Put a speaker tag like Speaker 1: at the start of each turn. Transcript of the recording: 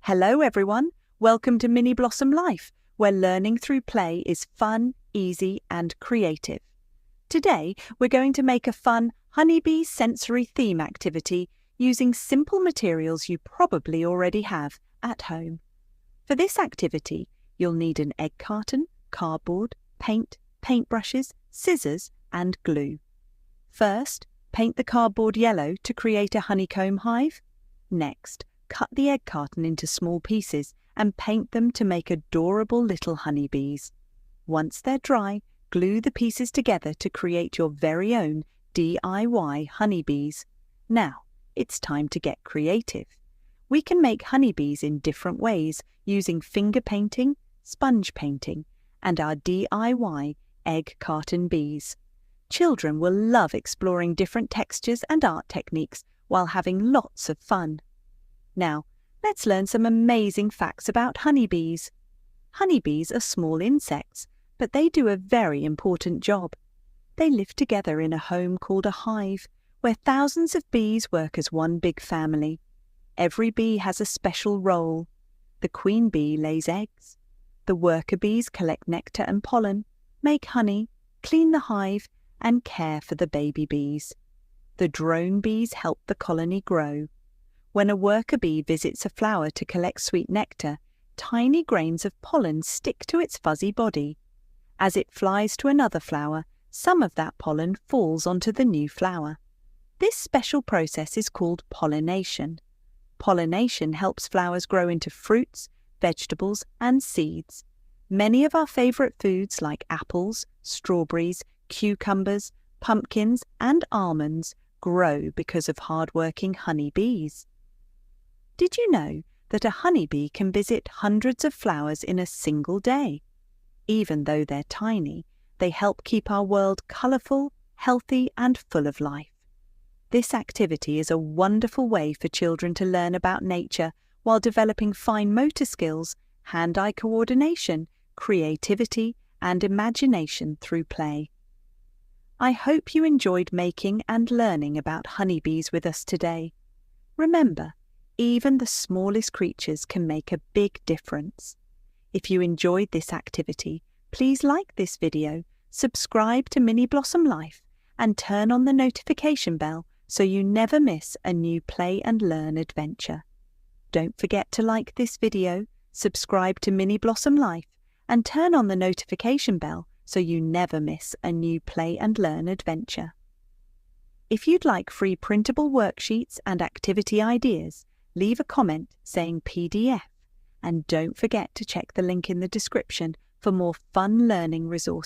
Speaker 1: Hello everyone, welcome to Mini Blossom Life, where learning through play is fun, easy and creative. Today we're going to make a fun honeybee sensory theme activity using simple materials you probably already have at home. For this activity, you'll need an egg carton, cardboard, paint, paintbrushes, scissors and glue. First, paint the cardboard yellow to create a honeycomb hive. Next, cut the egg carton into small pieces and paint them to make adorable little honeybees. Once they're dry, glue the pieces together to create your very own DIY honeybees. Now, it's time to get creative. We can make honeybees in different ways using finger painting, sponge painting, and our DIY egg carton bees. Children will love exploring different textures and art techniques while having lots of fun. Now, let's learn some amazing facts about honeybees. Honeybees are small insects, but they do a very important job. They live together in a home called a hive, where thousands of bees work as one big family. Every bee has a special role. The queen bee lays eggs. The worker bees collect nectar and pollen, make honey, clean the hive, and care for the baby bees. The drone bees help the colony grow. When a worker bee visits a flower to collect sweet nectar, tiny grains of pollen stick to its fuzzy body. As it flies to another flower, some of that pollen falls onto the new flower. This special process is called pollination. Pollination helps flowers grow into fruits, vegetables, and seeds. Many of our favorite foods like apples, strawberries, cucumbers, pumpkins, and almonds grow because of hard-working honeybees. Did you know that a honeybee can visit hundreds of flowers in a single day? Even though they're tiny, they help keep our world colourful, healthy, and full of life. This activity is a wonderful way for children to learn about nature while developing fine motor skills, hand-eye coordination, creativity, and imagination through play. I hope you enjoyed making and learning about honeybees with us today. Remember, even the smallest creatures can make a big difference. If you enjoyed this activity, please like this video, subscribe to Mini Blossom Life, and turn on the notification bell so you never miss a new play and learn adventure. Don't forget to like this video, subscribe to Mini Blossom Life, and turn on the notification bell so you never miss a new play and learn adventure. If you'd like free printable worksheets and activity ideas, leave a comment saying PDF, and don't forget to check the link in the description for more fun learning resources.